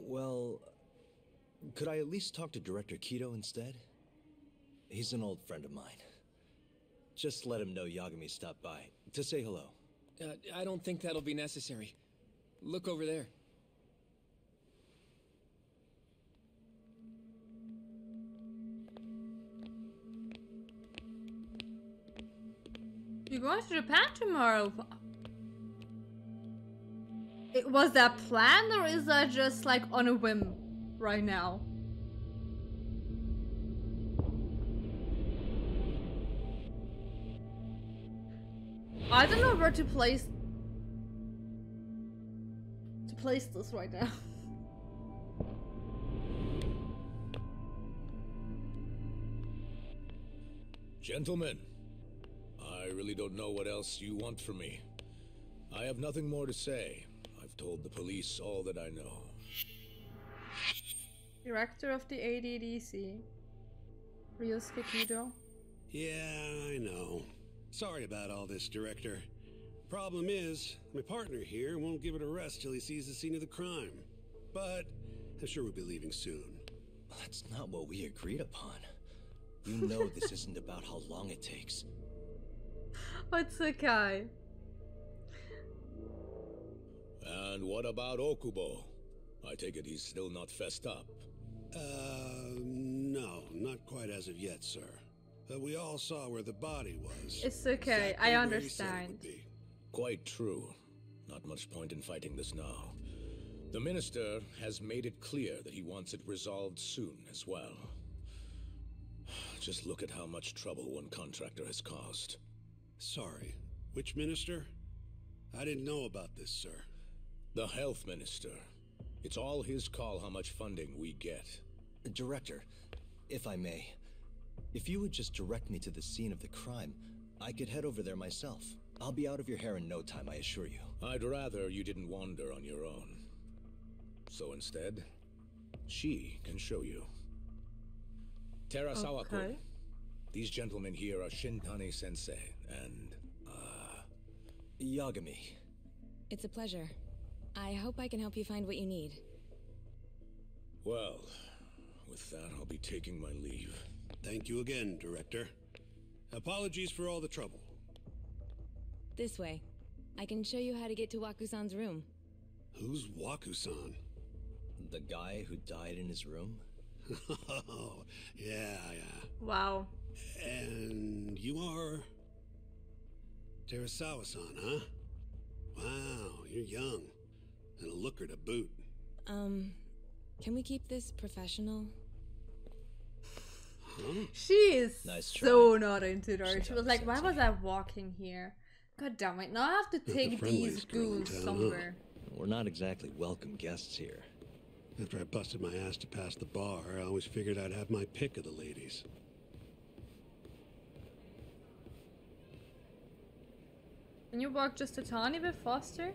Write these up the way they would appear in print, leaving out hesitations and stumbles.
Well, could I at least talk to Director Kido instead? He's an old friend of mine. Just let him know Yagami stopped by to say hello. I don't think that'll be necessary. Look over there. You're going to Japan tomorrow. Was that planned or is that just like on a whim right now? I don't know where to place this right now. Gentlemen, I really don't know what else you want from me. I have nothing more to say. I've told the police all that I know. Director of the ADDC. Ryosuke Kido. Yeah, I know. Sorry about all this, Director. Problem is, my partner here won't give it a rest till he sees the scene of the crime. But I'm sure we'll be leaving soon. That's not what we agreed upon. You know this isn't about how long it takes. What's okay? And what about Okubo? I take it he's still not fessed up. No, not quite as of yet, sir. But we all saw where the body was. It's okay, Exactly I where he said it understand. would be. Quite true. Not much point in fighting this now. The minister has made it clear that he wants it resolved soon as well. Just look at how much trouble one contractor has caused. Sorry, which minister? I didn't know about this, sir. The health minister. It's all his call how much funding we get. Director, if I may, if you would just direct me to the scene of the crime, I could head over there myself. I'll be out of your hair in no time, I assure you. I'd rather you didn't wander on your own. So instead, she can show you. Terasawa-kun. Okay. These gentlemen here are Shintani-sensei and, Yagami. It's a pleasure. I hope I can help you find what you need. Well, with that, I'll be taking my leave. Thank you again, Director. Apologies for all the trouble. This way. I can show you how to get to Waku-san's room. Who's Waku-san? The guy who died in his room? Oh, yeah. Wow. And you are... Terasawa-san, huh? Wow, you're young. And a looker to boot. Can we keep this professional? Huh? She is Nice so try. not into her. She was like, why was I walking here? God damn it, now I have to the take these friendliest girl in goons town, huh? somewhere. We're not exactly welcome guests here. After I busted my ass to pass the bar, I always figured I'd have my pick of the ladies. Can you walk just a tiny bit faster?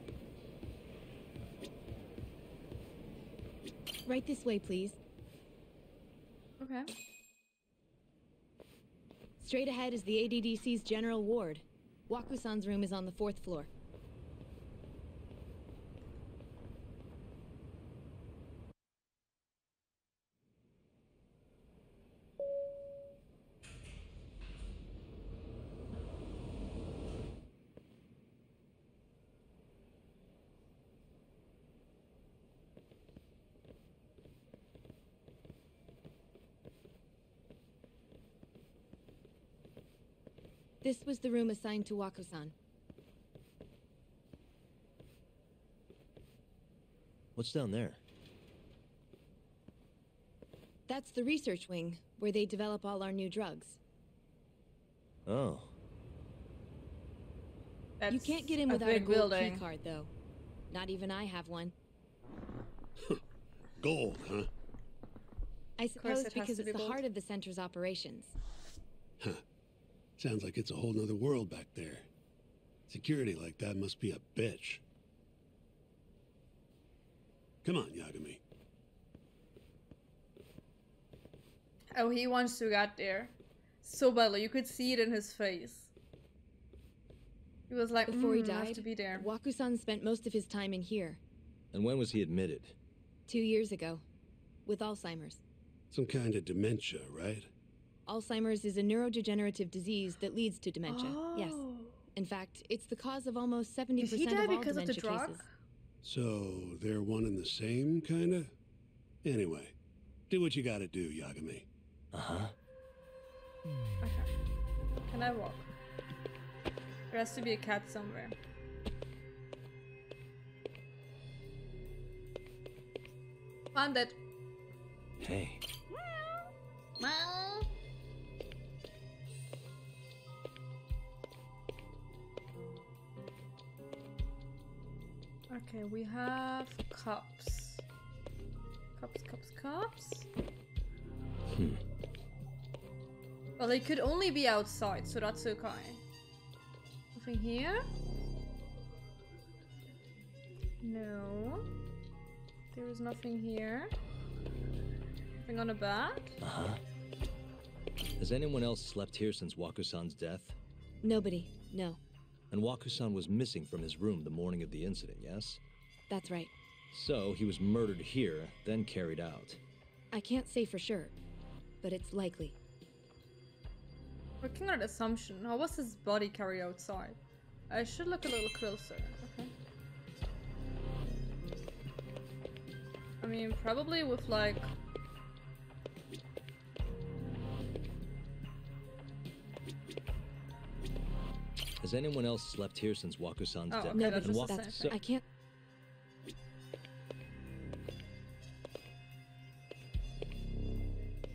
Right this way, please. Okay. Straight ahead is the ADDC's general ward. Waku-san's room is on the 4th floor. This was the room assigned to Waku-san. What's down there? That's the research wing, where they develop all our new drugs. Oh. You can't get in without a gold key card, though. Not even I have one. Gold, huh? I suppose it has because to it's be the gold. heart of the center's operations. Huh. Sounds like it's a whole nother world back there. Security like that must be a bitch. Come on, Yagami. Oh, he wants to get there. So badly, you could see it in his face. He was like, Before he I have died, to be there. Waku-san spent most of his time in here. And when was he admitted? 2 years ago. With Alzheimer's. Some kind of dementia, right? Alzheimer's is a neurodegenerative disease that leads to dementia, yes. In fact, it's the cause of almost 70% Did he of die all because of the dementia drug? cases. So, they're one and the same, kinda? Anyway, do what you gotta do, Yagami. Uh-huh. Okay. Can I walk? There has to be a cat somewhere. Found it. Hey. Meow. Okay, we have cups. Cups. Well, they could only be outside, so that's okay. Nothing here? No. There is nothing here. Nothing on the bed? Uh-huh. Has anyone else slept here since Waku-san's death? Nobody, no. And Waku-san was missing from his room the morning of the incident, yes? That's right. So, he was murdered here, then carried out. I can't say for sure, but it's likely. Working on an assumption. How was his body carried outside? I should look a little closer. Okay. I mean, probably with like... Has anyone else slept here since Waku-san's Oh, death? okay, No, that's but just the that's... same thing. I can't...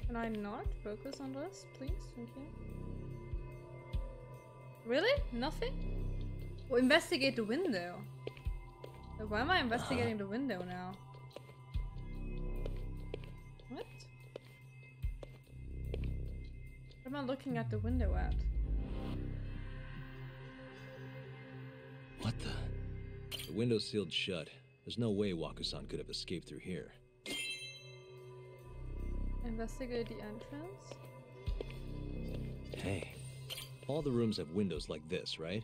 Can I not focus on this, please? Thank you. Really? Nothing? Well, investigate the window. Like, why am I investigating the window now? What? What am I looking at the window at? What the? The window's sealed shut. There's no way Waku-san could have escaped through here. Investigate the entrance? Hey, all the rooms have windows like this, right?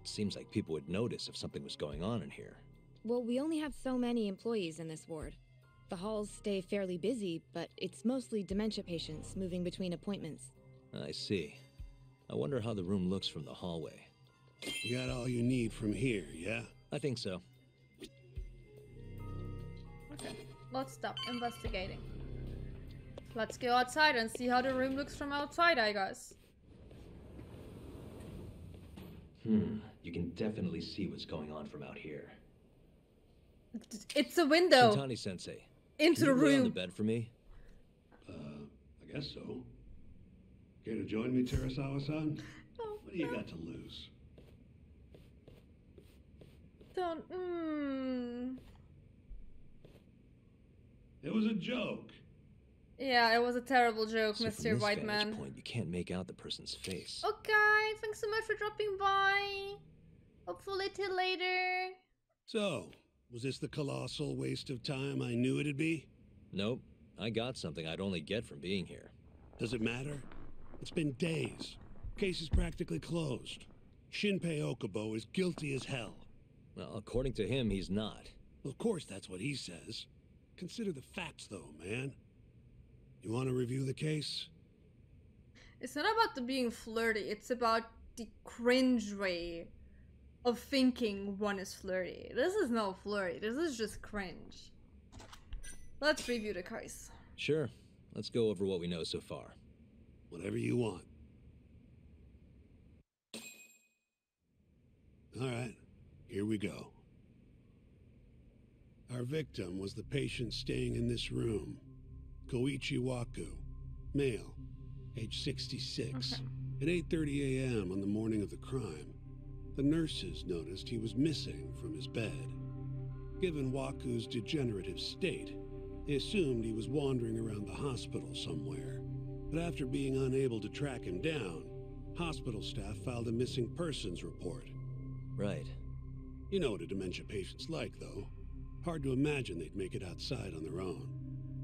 It seems like people would notice if something was going on in here. Well, we only have so many employees in this ward. The halls stay fairly busy, but it's mostly dementia patients moving between appointments. I see. I wonder how the room looks from the hallway. You got all you need from here, yeah? I think so. Okay, let's stop investigating. Let's go outside and see how the room looks from outside, I guess. You can definitely see what's going on from out here. It's a window Shintani-sensei, into the can you lay on the room. bed for me? I guess so. Care to join me, Terasawa-san? No, What do you got to lose? don't. It was a joke. Yeah, it was a terrible joke, So from Mr. this White vantage Man. point, you can't make out the person's face. Okay, thanks so much for dropping by. Hopefully till later. So, was this the colossal waste of time I knew it'd be? Nope, I got something I'd only get from being here. Does it matter? It's been days. Case is practically closed. Shinpei Okubo is guilty as hell. Well, according to him, he's not. Well, of course that's what he says. Consider the facts, though, man. You want to review the case? It's not about the being flirty, it's about the cringe way of thinking one is flirty. This is no flirty, this is just cringe. Let's review the case. Sure, let's go over what we know so far. Whatever you want. All right, here we go. Our victim was the patient staying in this room, Koichi Waku, male, age 66. Okay. At 8:30 a.m. on the morning of the crime, the nurses noticed he was missing from his bed. Given Waku's degenerative state, they assumed he was wandering around the hospital somewhere. But after being unable to track him down, hospital staff filed a missing persons report. Right. You know what a dementia patient's like, though. Hard to imagine they'd make it outside on their own.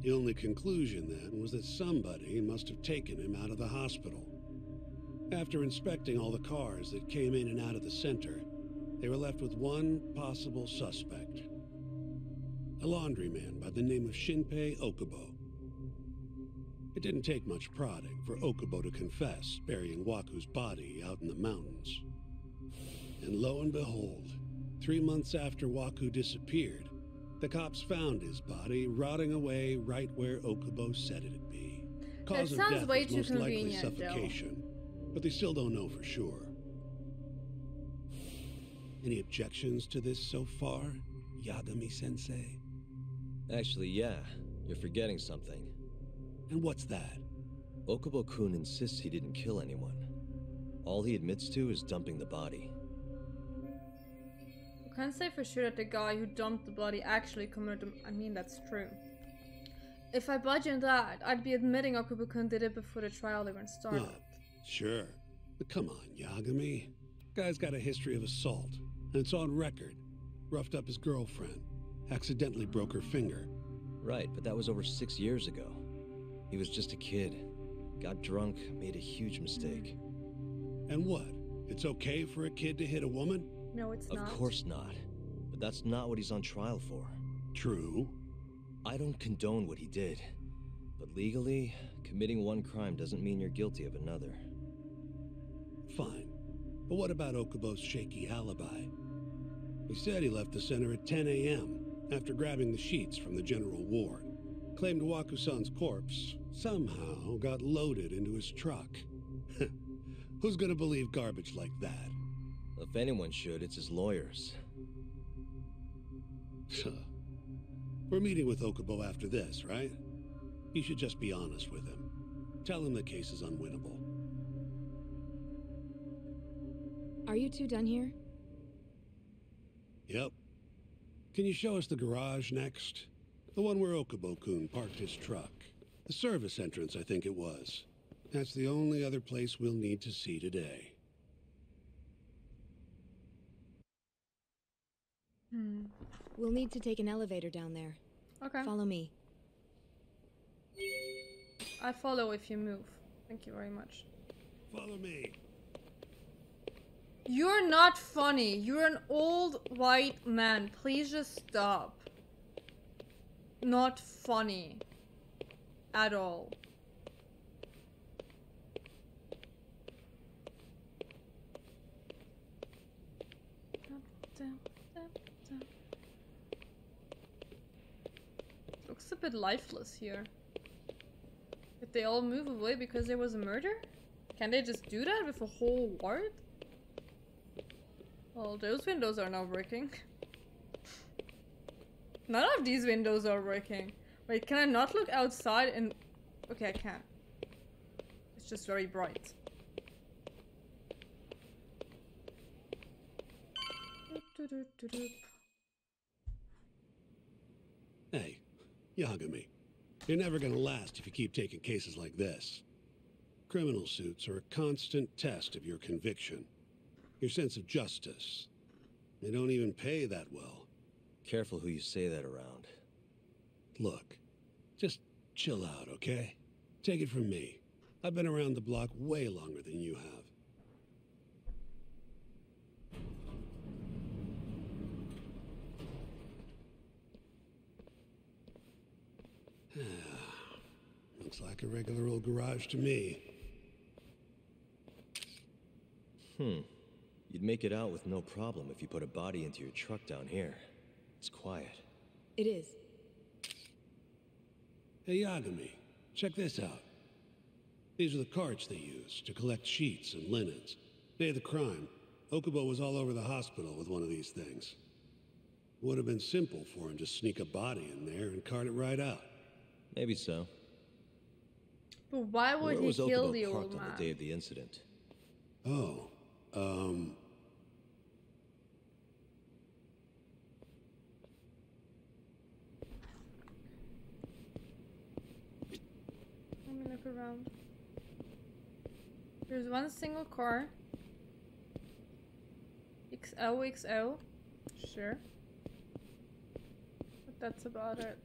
The only conclusion then was that somebody must have taken him out of the hospital. After inspecting all the cars that came in and out of the center, they were left with one possible suspect. a laundryman by the name of Shinpei Okubo. It didn't take much prodding for Okubo to confess burying Waku's body out in the mountains. And lo and behold, 3 months after Waku disappeared, the cops found his body rotting away right where Okubo said it'd be. Cause of sounds death way is too most likely convenient, though. suffocation, but they still don't know for sure. Any objections to this so far, Yagami-sensei? Actually, yeah. You're forgetting something. And what's that? Okubo-kun insists he didn't kill anyone. All he admits to is dumping the body. You can't say for sure that the guy who dumped the body actually committed. I mean, that's true. If I budge on that, I'd be admitting Okubo-kun did it before the trial even started. Oh, sure. But come on, Yagami. Guy's got a history of assault, and it's on record. Roughed up his girlfriend. Accidentally broke her finger. Right, but that was over 6 years ago. He was just a kid. Got drunk, made a huge mistake. And what? It's okay for a kid to hit a woman? No, it's not. Of course not. But that's not what he's on trial for. True. I don't condone what he did. But legally, committing one crime doesn't mean you're guilty of another. Fine. But what about Okubo's shaky alibi? He said he left the center at 10 a.m. after grabbing the sheets from the general ward. Claimed Waku-san's corpse somehow got loaded into his truck. Who's gonna believe garbage like that? If anyone should, it's his lawyers. We're meeting with Okubo after this, right? You should just be honest with him. Tell him the case is unwinnable. Are you two done here? Yep. Can you show us the garage next? The one where Okubo-kun parked his truck. The service entrance, I think it was. That's the only other place we'll need to see today. We'll need to take an elevator down there. Okay. Follow me. I follow if you move. Thank you very much. Follow me. You're not funny. You're an old white man. Please just stop. Not funny. At all. Looks a bit lifeless here. Did they all move away because there was a murder? Can they just do that with a whole ward? Well, those windows are not working. None of these windows are working. Wait, can I not look outside and... Okay, I can. It's just very bright. Hey, Yagami. You're never gonna last if you keep taking cases like this. Criminal suits are a constant test of your conviction. Your sense of justice. They don't even pay that well. Careful who you say that around. Look, just chill out, okay? Take it from me. I've been around the block way longer than you have. Looks like a regular old garage to me. You'd make it out with no problem if you put a body into your truck down here. It's quiet. It is. Hey, Yagami, check this out. These are the carts they use to collect sheets and linens. Day of the crime, Okubo was all over the hospital with one of these things. Would have been simple for him to sneak a body in there and cart it right out. Maybe so. But why would Where he was kill Okubo the old parked man? on the day of the incident? Oh, Let me look around. There's one single car. XOXO. Sure. But that's about it.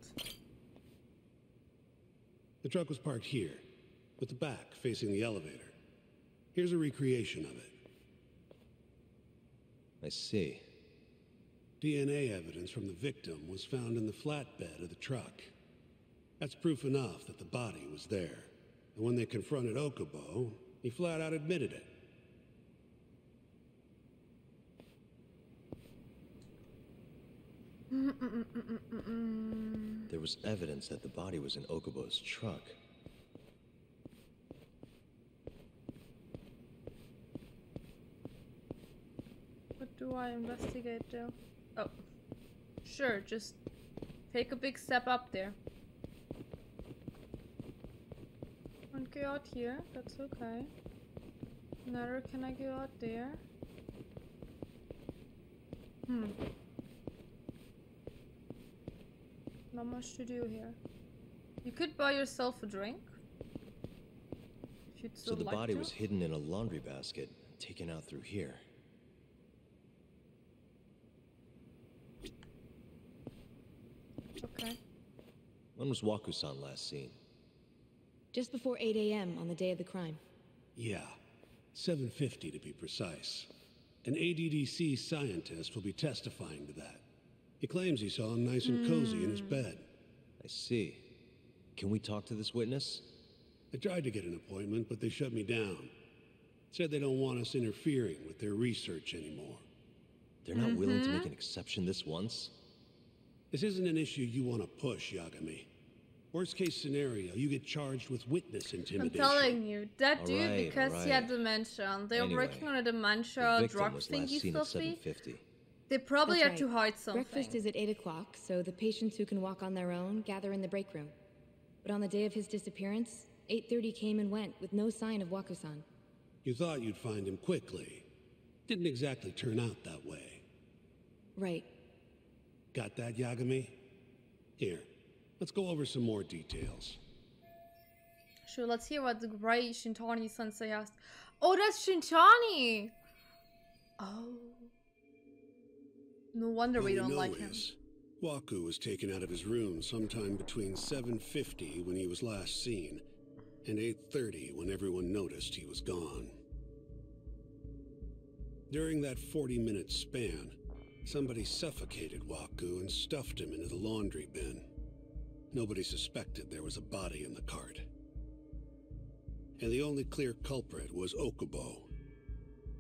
the truck was parked here, with the back facing the elevator. Here's a recreation of it. I see. DNA evidence from the victim was found in the flatbed of the truck. That's proof enough that the body was there. And when they confronted Okubo, he flat out admitted it. There was evidence that the body was in Okubo's truck. What do I investigate though? Oh. Sure, just take a big step up there. Can't go out here, that's okay. Neither can I go out there. Not much to do here. You could buy yourself a drink. If you'd So the like body to. was hidden in a laundry basket, taken out through here. Okay. When was Waku-san last seen? Just before 8 a.m. on the day of the crime. Yeah, 7:50 to be precise. An ADDC scientist will be testifying to that. He claims he saw him nice and cozy in his bed. I see. Can we talk to this witness? I tried to get an appointment, but they shut me down. Said they don't want us interfering with their research anymore. They're not willing to make an exception this once? This isn't an issue you want to push, Yagami. Worst case scenario, you get charged with witness I'm intimidation. telling you, that dude, Alright, because he had dementia, and they were Anyway, working on a dementia The victim drug was last thingy seen at stuffy. 7:50. They probably That's had to right. hide something. Breakfast is at 8 o'clock, so the patients who can walk on their own gather in the break room. But on the day of his disappearance, 8:30 came and went with no sign of Waku-san. You thought you'd find him quickly. Didn't exactly turn out that way. Right. Got that, Yagami? Here, let's go over some more details. Sure, let's hear what the great Shintani sensei asked. Oh, that's Shintani! Oh. No wonder we don't like him. Waku was taken out of his room sometime between 7:50 when he was last seen, and 8:30 when everyone noticed he was gone. During that 40-minute span, somebody suffocated Waku and stuffed him into the laundry bin. Nobody suspected there was a body in the cart. And the only clear culprit was Okubo,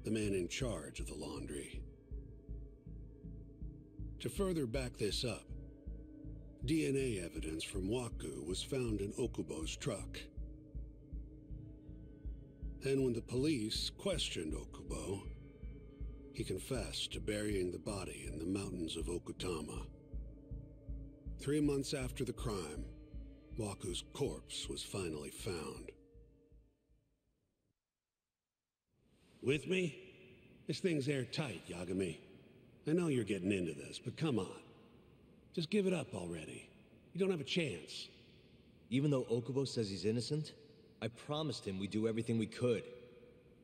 the man in charge of the laundry. To further back this up, DNA evidence from Waku was found in Okubo's truck. And when the police questioned Okubo, he confessed to burying the body in the mountains of Okutama. 3 months after the crime, Waku's corpse was finally found. With me? This thing's airtight, Yagami. I know you're getting into this, but come on. Just give it up already. You don't have a chance. Even though Okubo says he's innocent, I promised him we'd do everything we could.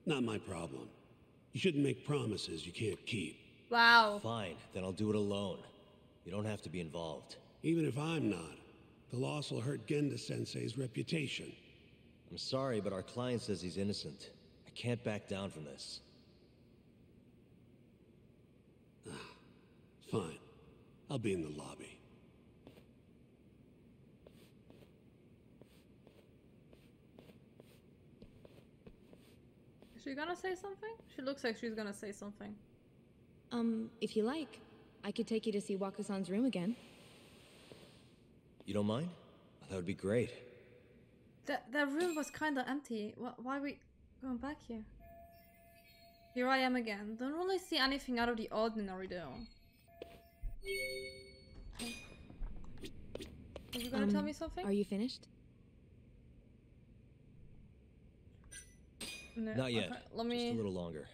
Not my problem. You shouldn't make promises you can't keep. Wow. Fine, then I'll do it alone. You don't have to be involved. Even if I'm not, the loss will hurt Genda-sensei's reputation. I'm sorry, but our client says he's innocent. I can't back down from this. Fine. I'll be in the lobby. Is she gonna say something? She looks like she's gonna say something. If you like, I could take you to see Waku-san's room again. You don't mind? That would be great. That room was kinda empty. Why are we going back here? Here I am again. Don't really see anything out of the ordinary though. Are you gonna tell me something? Are you finished? No, Not yet. okay, let me... Just a little longer.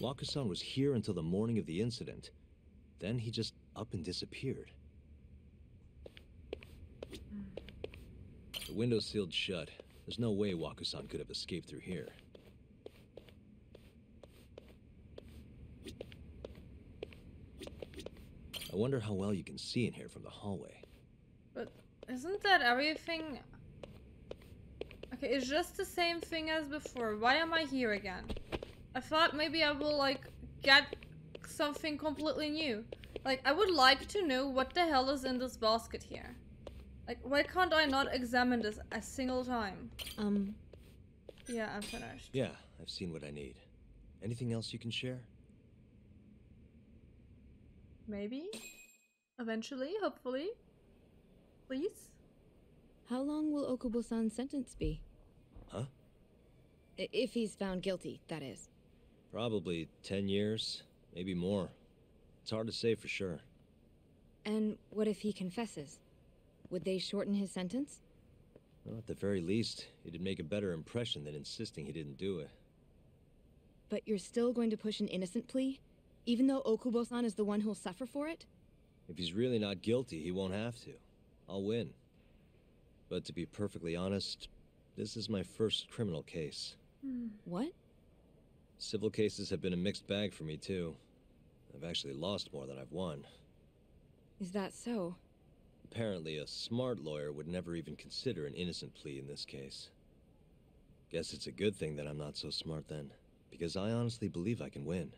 Waku-san was here until the morning of the incident. Then he just up and disappeared. The window's sealed shut. There's no way Waku-san could have escaped through here. I wonder how well you can see in here from the hallway. But isn't that everything? Okay, it's just the same thing as before. Why am I here again? I thought maybe I will like get something completely new. Like, I would like to know what the hell is in this basket here. Like, why can't I not examine this a single time? Yeah, I'm finished. Yeah, I've seen what I need. Anything else you can share? Maybe? Eventually, hopefully. Please? How long will Okubo-san's sentence be? Huh? If he's found guilty, that is. Probably 10 years, maybe more. It's hard to say for sure. And what if he confesses? Would they shorten his sentence? Well, at the very least, it'd make a better impression than insisting he didn't do it. But you're still going to push an innocent plea? Even though Okubo-san is the one who'll suffer for it? If he's really not guilty, he won't have to. I'll win. But to be perfectly honest, this is my first criminal case. What? Civil cases have been a mixed bag for me, too. I've actually lost more than I've won. Is that so? Apparently, a smart lawyer would never even consider an innocent plea in this case. Guess it's a good thing that I'm not so smart then, because I honestly believe I can win.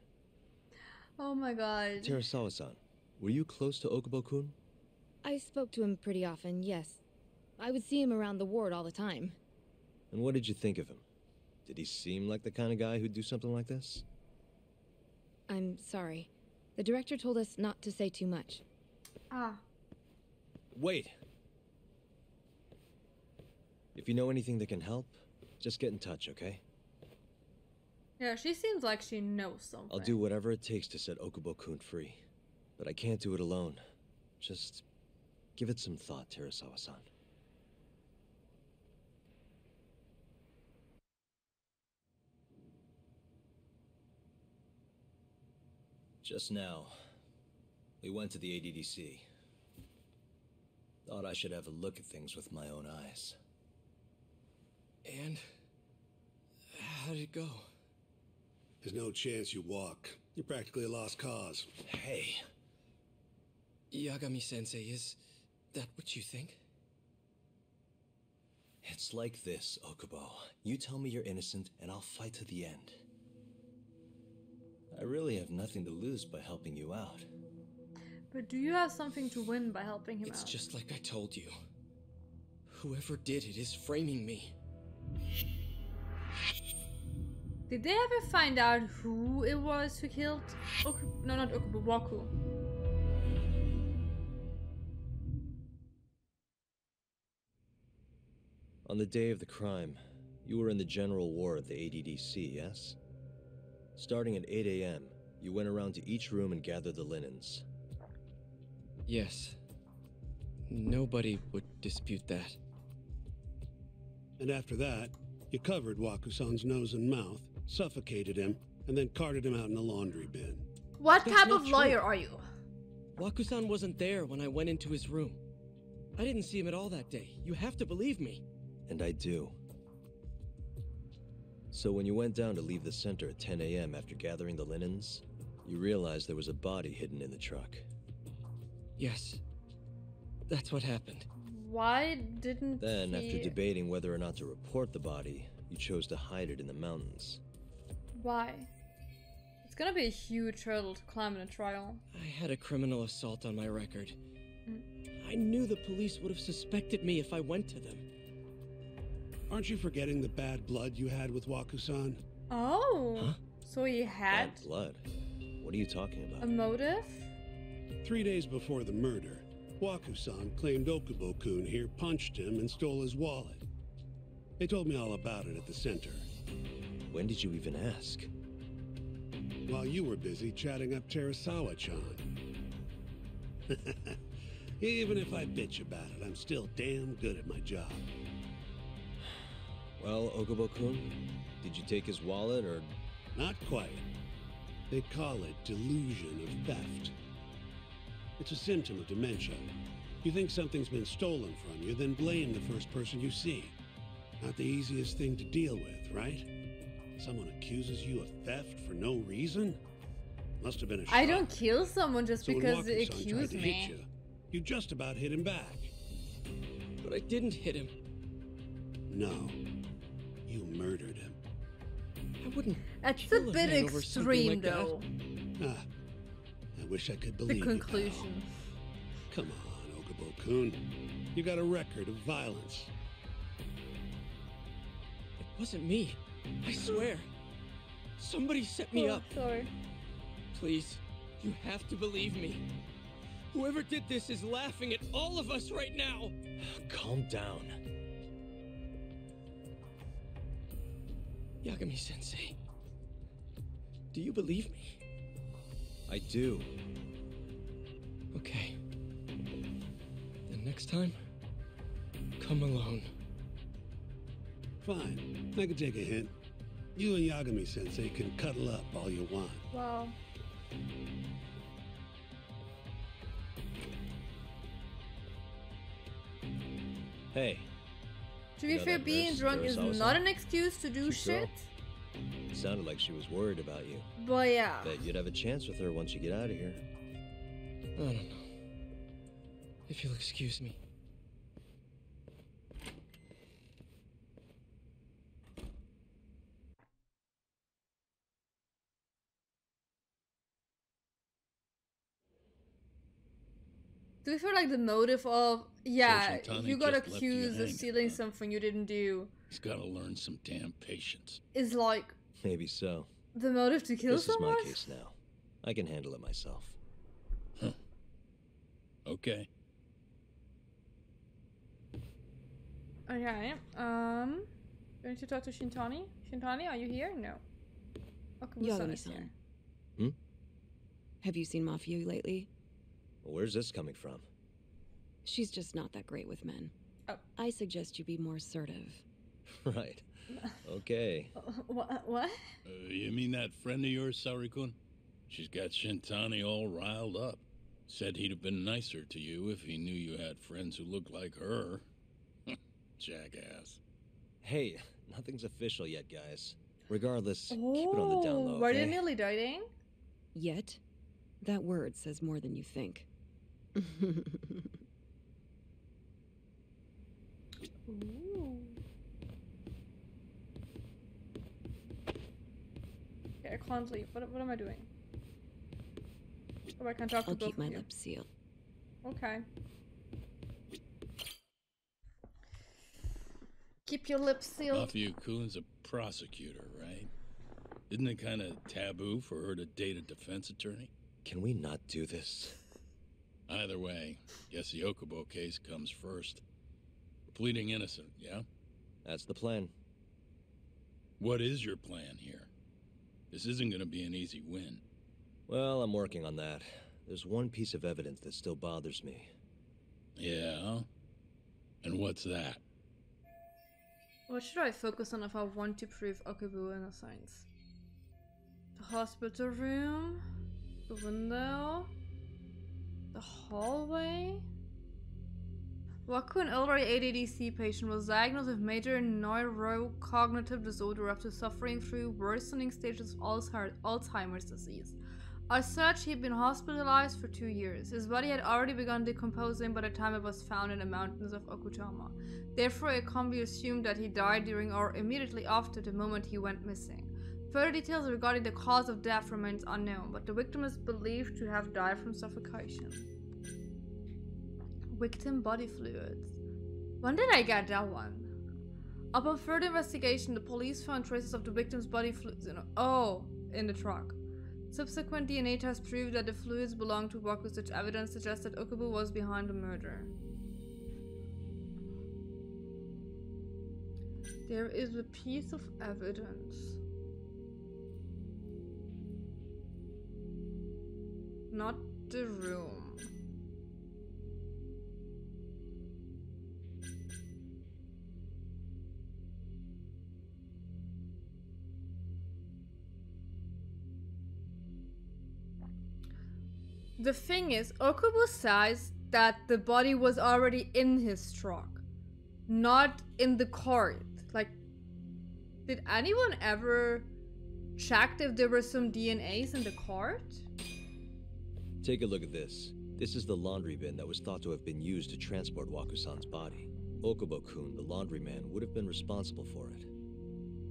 Oh my god. Terasawa-san, were you close to Okubo-kun? I spoke to him pretty often, yes. I would see him around the ward all the time. And what did you think of him? Did he seem like the kind of guy who'd do something like this? I'm sorry. The director told us not to say too much. Ah. Wait! If you know anything that can help, just get in touch, okay? Yeah, she seems like she knows something. I'll do whatever it takes to set Okubo-kun free. But I can't do it alone. Just give it some thought, Terasawa-san. Just now, we went to the ADDC. Thought I should have a look at things with my own eyes. And how did it go? There's no chance you walk. You're practically a lost cause. Hey, Yagami-sensei, is that what you think? it's like this, Okubo. You tell me you're innocent, and I'll fight to the end. I really have nothing to lose by helping you out. But do you have something to win by helping him It's out? just like I told you. Whoever did it is framing me. Did they ever find out who it was who killed no, not Okubo, Waku? On the day of the crime, you were in the general ward of the ADDC, yes? Starting at 8 a.m., you went around to each room and gathered the linens. Yes. Nobody would dispute that. And after that, you covered Waku-san's nose and mouth, suffocated him, and then carted him out in a laundry bin. What That's type not of true. lawyer are you? Waku-san wasn't there when I went into his room. I didn't see him at all that day. You have to believe me. And I do. So when you went down to leave the center at 10 a.m. after gathering the linens, you realized there was a body hidden in the truck. Yes. That's what happened. Why didn't Then, he... after debating whether or not to report the body, you chose to hide it in the mountains. Why? It's gonna be a huge hurdle to climb in a trial. I had a criminal assault on my record. I knew the police would have suspected me if I went to them. Aren't you forgetting the bad blood you had with Waku-san? Oh! Huh? So he had Bad blood? What are you talking a about? motive? 3 days before the murder, Waku-san claimed Okubo-kun here punched him and stole his wallet. They told me all about it at the center. When did you even ask? While you were busy chatting up Terasawa-chan. Even if I bitch about it, I'm still damn good at my job. Well, Okubo-kun, did you take his wallet or... Not quite. They call it delusion of theft. It's a symptom of dementia. You think something's been stolen from you, then blame the first person you see. Not the easiest thing to deal with, right? Someone accuses you of theft for no reason? Must have been a shock. I don't kill someone just So when because they Waku-san tried accuse to hit me. you just about hit him back. But I didn't hit him. No, you murdered him. I wouldn't. It's a kill bit man over something extreme, like that. though. Ah, I wish I could The believe you, conclusion. pal. Come on, Okubo-kun. You got a record of violence. It wasn't me. I swear. Somebody set me up. Sorry. Please, you have to believe me. Whoever did this is laughing at all of us right now. Calm down. Yagami-sensei, do you believe me? I do. Okay. Then next time, come alone. Fine, I can take a hint. You and Yagami-sensei can cuddle up all you want. Wow. Hey, To be You know fair, that being nurse, drunk is Kurosawa-san? not an excuse to do Cute girl? shit. it sounded like she was worried about you. But yeah. Bet you'd have a chance with her once you get out of here. I don't know. If you'll excuse me. Do you feel like the motive of, yeah, Shintani you got just left you accused of hanging, stealing huh? something you didn't do, He's got to learn some damn patience. is like Maybe so. the motive to kill This someone? is my case now. I can handle it myself. Okay. Okay, going to talk to Shintani? Shintani, are you here? No. Okubo-san is Yagami-san. here. Have you seen Mafia lately? Where's this coming from? She's just not that great with men. Oh. I suggest you be more assertive. Right. Okay. What? You mean that friend of yours, Sarikun? She's got Shintani all riled up. Said he'd have been nicer to you if he knew you had friends who looked like her. Jackass. Hey, nothing's official yet, guys. Regardless, keep it on the down low, Were they okay? nearly dating? Yet? That word says more than you think. Ooh. Okay, I can't leave. What am I doing? Oh, I can talk to I'll both keep my of you. lips sealed. Okay. Keep your lips sealed. Mafia-kun's a prosecutor, right? Isn't it kind of taboo for her to date a defense attorney? Can we not do this? Either way, guess the Okubo case comes first. Pleading innocent, yeah? That's the plan. What is your plan here? This isn't gonna be an easy win. Well, I'm working on that. There's one piece of evidence that still bothers me. Yeah? And what's that? What should I focus on if I want to prove Okubo innocence? The hospital room? The window? The hallway? Waku, an elderly ADDC patient, was diagnosed with major neurocognitive disorder after suffering through worsening stages of Alzheimer's disease. As such, he'd been hospitalized for 2 years. His body had already begun decomposing by the time it was found in the mountains of Okutama. Therefore, it can be assumed that he died during or immediately after the moment he went missing. Further details regarding the cause of death remains unknown, but the victim is believed to have died from suffocation. Victim body fluids. When did I get that one? Upon further investigation, the police found traces of the victim's body fluids in the truck. Subsequent DNA tests proved that the fluids belonged to Waku, such evidence suggests that Okubo was behind the murder. There is a piece of evidence. Not the room. The thing is, Okubo says that the body was already in his truck, not in the cart. Like, did anyone ever check if there were some DNAs in the cart? Take a look at this. This is the laundry bin that was thought to have been used to transport Waku-san's body. Okubo-kun, the laundryman, would have been responsible for it.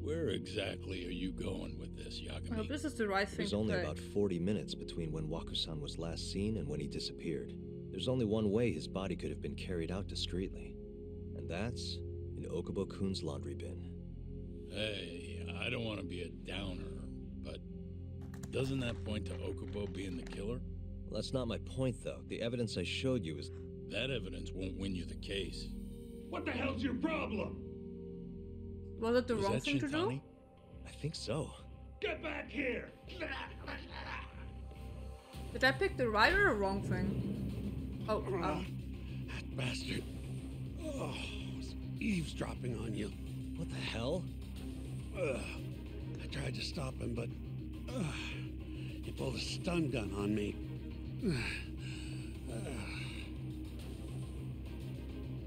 Where exactly are you going with this, I hope Yagami? this is the right It thing was to only play. about 40 minutes between when Waku-san was last seen and when he disappeared. There's only one way his body could have been carried out discreetly. And that's in Okubo-kun's laundry bin. Hey, I don't want to be a downer, but doesn't that point to Okubo being the killer? Well, that's not my point, though. The evidence I showed you is... That evidence won't win you the case. What the hell's your problem? Was it the Was wrong that thing to do? Shintani? I think so. Get back here! Did I pick the right or the wrong thing? Oh, That bastard. Oh, was eavesdropping on you. What the hell? I tried to stop him, but he pulled a stun gun on me.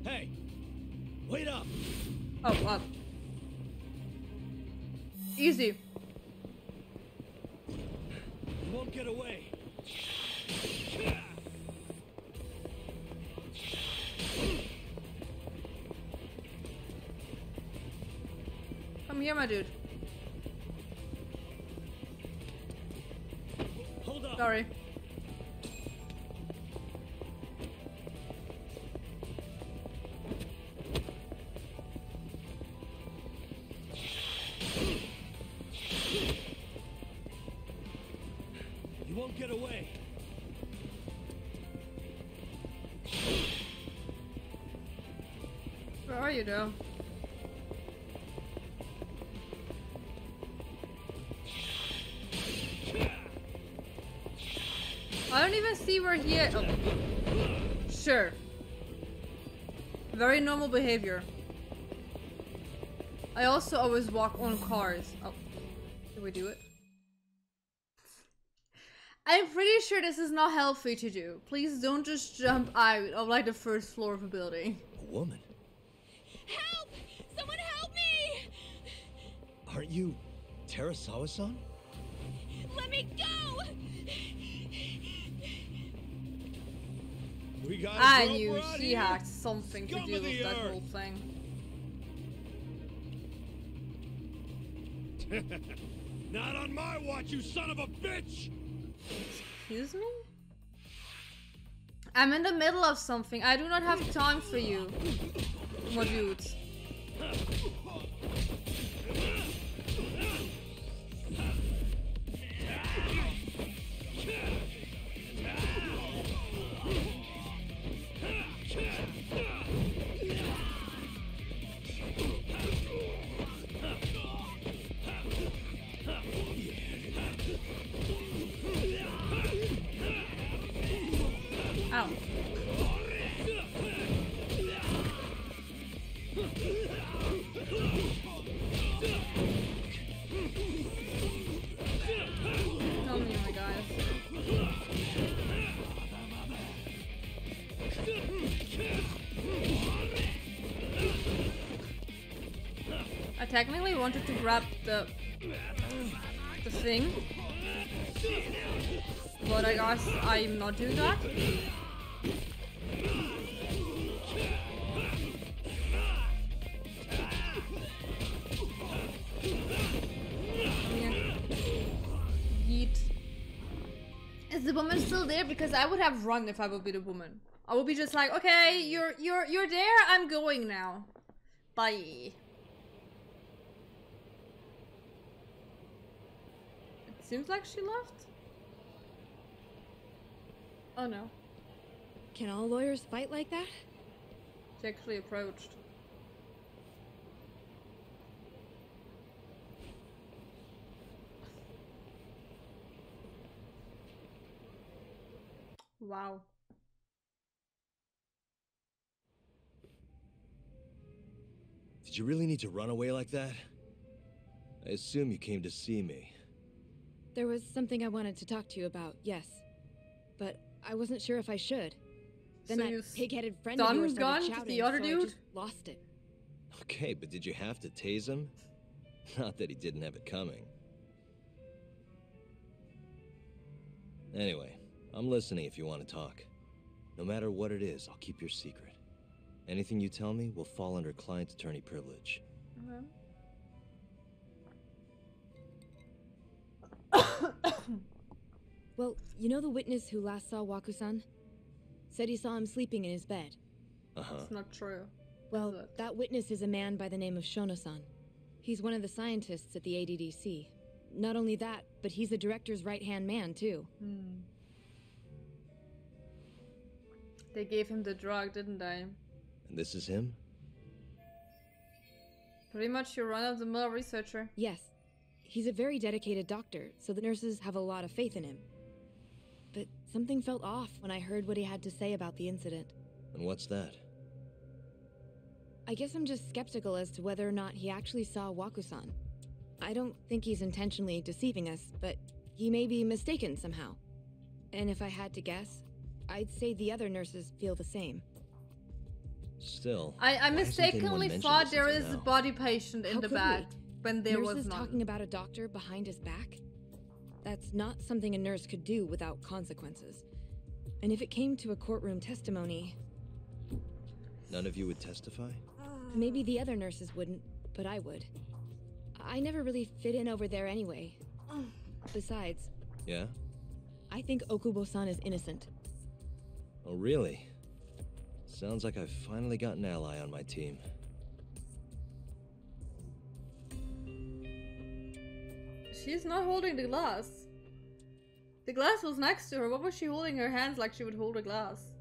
Hey! Wait up! oh, easy. You won't get away! Come here, my dude. Hold up! Sorry. You won't get away! Where are you, though? I don't even see where he is. Oh. Sure. Very normal behavior. I also always walk on cars. Oh. Did we do it? I'm pretty sure this is not healthy to do. Please don't just jump out of like the first floor of a building. A woman? Help! Someone help me! Aren't you Terasawa-san? Let me go! We got I knew she had something to Scum do of with the that earth. whole thing. Not on my watch, you son of a bitch! Excuse me? I'm in the middle of something. I do not have time for you. My dudes. Ow. Tell me, my guys. I technically wanted to grab the thing, but I guess I'm not doing that. Yeet. Is the woman still there? Because I would have run if I would be the woman. I would be just like, okay, you're there. I'm going now. Bye. It seems like she left. Oh no. Can all lawyers fight like that? She actually approached. Wow. Did you really need to run away like that? I assume you came to see me. There was something I wanted to talk to you about, yes. But I wasn't sure if I should. Then So you that pig-headed friend of stun yours started gunned shouting, the other so I dude? just lost it. Okay, but did you have to tase him? Not that he didn't have it coming. Anyway, I'm listening if you want to talk. No matter what it is, I'll keep your secret. Anything you tell me will fall under client attorney privilege. Okay. Well, you know the witness who last saw Waku-san? Said he saw him sleeping in his bed. Uh-huh. It's not true. Well, that witness is a man by the name of Shono-san. He's one of the scientists at the ADDC. Not only that, but he's the director's right-hand man, too. They gave him the drug, didn't they? And this is him? Pretty much your run-of-the-mill researcher. Yes. He's a very dedicated doctor, so the nurses have a lot of faith in him. But something felt off when I heard what he had to say about the incident. And what's that? I guess I'm just skeptical as to whether or not he actually saw Waku-san. I don't think he's intentionally deceiving us, but he may be mistaken somehow. And if I had to guess, I'd say the other nurses feel the same. Still, I mistakenly thought there is a now? body patient in How the could bed when there was Nurses none. talking about a doctor behind his back? That's not something a nurse could do without consequences. And if it came to a courtroom testimony, None of you would testify? maybe the other nurses wouldn't, but I would. I never really fit in over there anyway. Besides, Yeah? I think Okubo-san is innocent. Oh, really? Sounds like I've finally got an ally on my team. She's not holding the glass. The glass was next to her. What was she holding her hands like she would hold a glass?